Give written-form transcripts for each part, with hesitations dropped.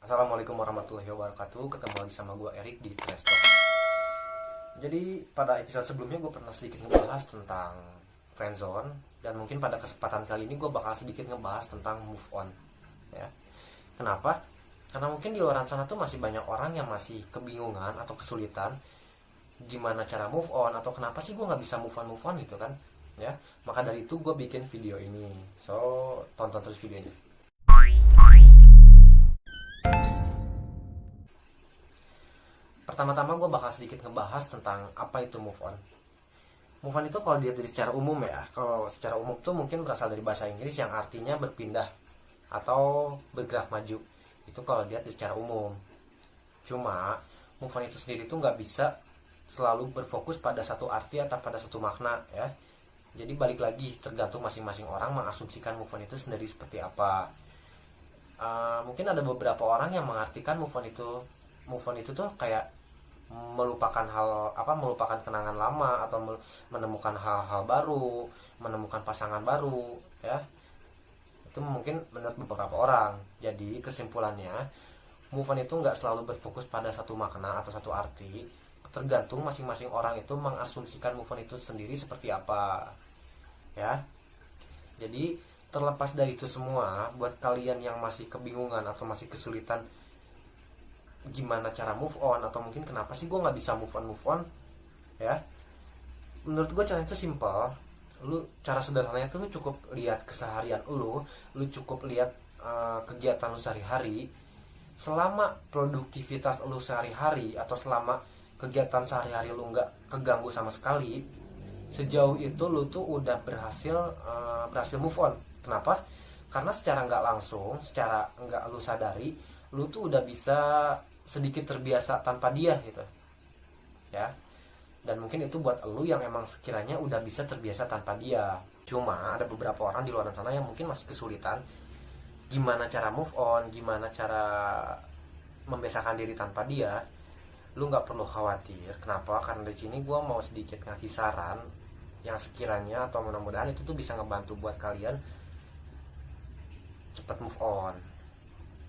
Assalamualaikum warahmatullahi wabarakatuh. Ketemu lagi sama gue Erik di Trash Talk. Jadi pada episode sebelumnya gue pernah sedikit ngebahas tentang friendzone. Dan mungkin pada kesempatan kali ini gue bakal sedikit ngebahas tentang move on, ya. Kenapa? Karena mungkin di luar sana tuh masih banyak orang yang masih kebingungan atau kesulitan gimana cara move on, atau kenapa sih gue nggak bisa move on gitu kan, ya. Maka dari itu gue bikin video ini. So tonton terus videonya. Pertama-tama gue bakal sedikit ngebahas tentang apa itu move on. Move on itu kalau dilihat dari secara umum ya, kalau secara umum tuh mungkin berasal dari bahasa Inggris yang artinya berpindah atau bergerak maju. Itu kalau dilihat dari secara umum. Cuma move on itu sendiri tuh nggak bisa selalu berfokus pada satu arti atau pada satu makna, ya. Jadi balik lagi, tergantung masing-masing orang mengasumsikan move on itu sendiri seperti apa. Mungkin ada beberapa orang yang mengartikan move on itu tuh kayak melupakan melupakan kenangan lama, atau menemukan hal-hal baru, menemukan pasangan baru, ya. Itu mungkin menurut beberapa orang. Jadi kesimpulannya, move on itu nggak selalu berfokus pada satu makna atau satu arti. Tergantung masing-masing orang itu mengasumsikan move on itu sendiri seperti apa, ya. Jadi terlepas dari itu semua, buat kalian yang masih kebingungan atau masih kesulitan gimana cara move on, atau mungkin kenapa sih gue nggak bisa move on, ya. Menurut gue cara itu simple. Cara sederhananya tuh lu cukup lihat keseharian lu cukup lihat kegiatan lu sehari-hari. Selama produktivitas lu sehari-hari, atau selama kegiatan sehari-hari lu nggak keganggu sama sekali, sejauh itu lu tuh udah berhasil move on. Kenapa? Karena secara nggak langsung, secara nggak lu sadari, lu tuh udah bisa sedikit terbiasa tanpa dia gitu, ya. Dan mungkin itu buat lu yang emang sekiranya udah bisa terbiasa tanpa dia. Cuma ada beberapa orang di luar sana yang mungkin masih kesulitan gimana cara move on, gimana cara membiasakan diri tanpa dia. Lu nggak perlu khawatir. Kenapa? Karena di sini gue mau sedikit ngasih saran yang sekiranya atau mudah-mudahan itu tuh bisa ngebantu buat kalian cepat move on,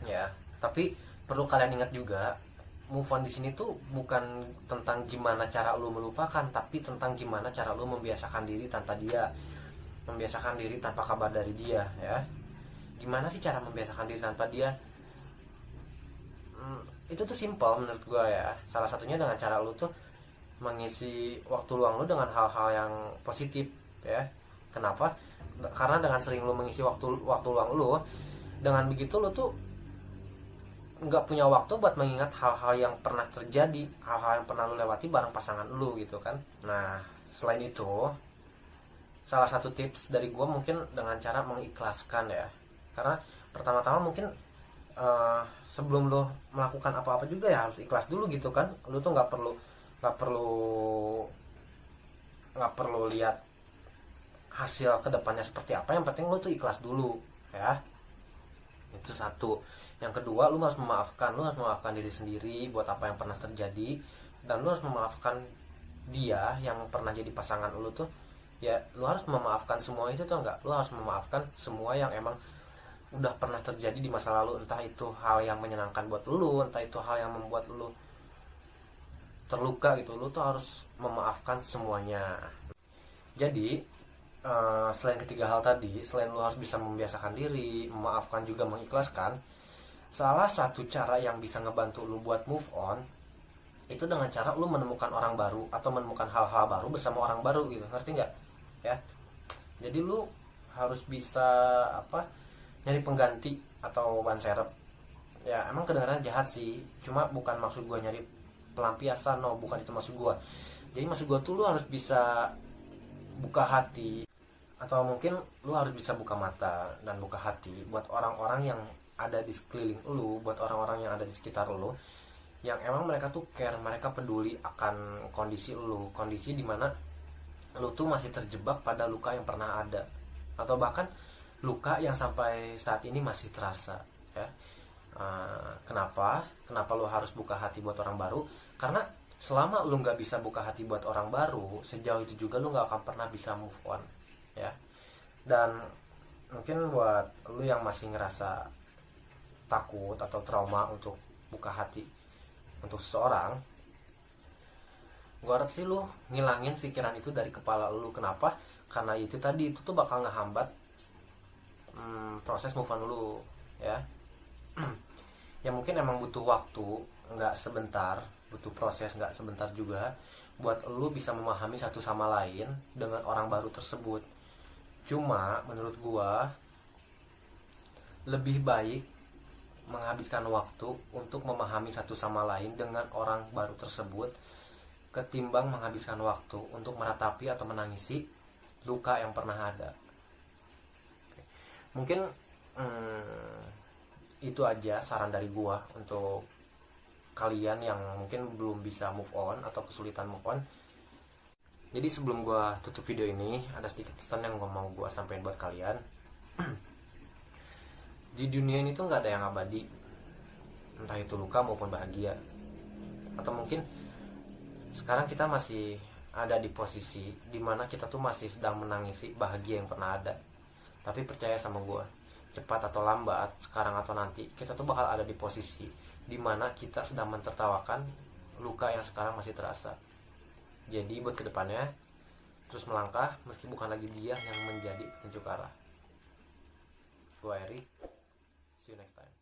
ya. Tapi perlu kalian ingat juga, move on di sini tuh bukan tentang gimana cara lu melupakan, tapi tentang gimana cara lu membiasakan diri tanpa dia, membiasakan diri tanpa kabar dari dia, ya. Gimana sih cara membiasakan diri tanpa dia? Itu tuh simple menurut gue, ya. Salah satunya dengan cara lu tuh mengisi waktu luang lu dengan hal-hal yang positif, ya. Kenapa? Karena dengan sering lu mengisi waktu luang lu, dengan begitu lu tuh nggak punya waktu buat mengingat hal-hal yang pernah terjadi, hal-hal yang pernah lu lewati bareng pasangan lu gitu kan. Nah, selain itu, salah satu tips dari gue mungkin dengan cara mengikhlaskan, ya. Karena pertama-tama mungkin sebelum lu melakukan apa-apa juga ya harus ikhlas dulu gitu kan. Lu tuh nggak perlu nggak perlu lihat hasil kedepannya seperti apa, yang penting lu tuh ikhlas dulu, ya. Itu satu. Yang kedua, lu harus memaafkan diri sendiri buat apa yang pernah terjadi, dan lu harus memaafkan dia yang pernah jadi pasangan lu tuh, ya. Lu harus memaafkan semua itu tuh, enggak, lu harus memaafkan semua yang emang udah pernah terjadi di masa lalu, entah itu hal yang menyenangkan buat lu, entah itu hal yang membuat lu terluka gitu. Lu tuh harus memaafkan semuanya. Jadi selain ketiga hal tadi, selain lu harus bisa membiasakan diri, memaafkan, juga mengikhlaskan, salah satu cara yang bisa ngebantu lu buat move on itu dengan cara lu menemukan orang baru atau menemukan hal-hal baru bersama orang baru gitu. Ngerti nggak, ya? Jadi lu harus bisa nyari pengganti atau ban serep. Ya emang kedengarannya jahat sih, cuma bukan maksud gua nyari pelampiasan, no, bukan itu maksud gua. Jadi maksud gua tuh lu harus bisa buka hati, atau mungkin lu harus bisa buka mata dan buka hati buat orang-orang yang ada di sekeliling lu, buat orang-orang yang ada di sekitar lu, yang emang mereka tuh care, mereka peduli akan kondisi lu, kondisi dimana lu tuh masih terjebak pada luka yang pernah ada, atau bahkan luka yang sampai saat ini masih terasa, ya. Kenapa lu harus buka hati buat orang baru? Karena selama lu nggak bisa buka hati buat orang baru, sejauh itu juga lu nggak akan pernah bisa move on, ya. Dan mungkin buat lu yang masih ngerasa takut atau trauma untuk buka hati untuk seseorang, gue harap sih lu ngilangin pikiran itu dari kepala lu. Kenapa? Karena itu tadi, itu tuh bakal ngehambat proses move on lu ya. Ya mungkin emang butuh waktu, nggak sebentar, butuh proses nggak sebentar juga buat lu bisa memahami satu sama lain dengan orang baru tersebut. Cuma menurut gua lebih baik menghabiskan waktu untuk memahami satu sama lain dengan orang baru tersebut ketimbang menghabiskan waktu untuk meratapi atau menangisi luka yang pernah ada. Mungkin itu aja saran dari gua untuk kalian yang mungkin belum bisa move on atau kesulitan move on. Jadi sebelum gua tutup video ini, ada sedikit pesan yang mau gua sampaikan buat kalian. Di dunia ini tuh nggak ada yang abadi, entah itu luka maupun bahagia. Atau mungkin sekarang kita masih ada di posisi dimana kita tuh masih sedang menangisi bahagia yang pernah ada. Tapi percaya sama gua, cepat atau lambat, sekarang atau nanti, kita tuh bakal ada di posisi dimana kita sedang mentertawakan luka yang sekarang masih terasa. Jadi buat kedepannya terus melangkah meski bukan lagi dia yang menjadi petunjuk arah. Gua Eri, see you next time.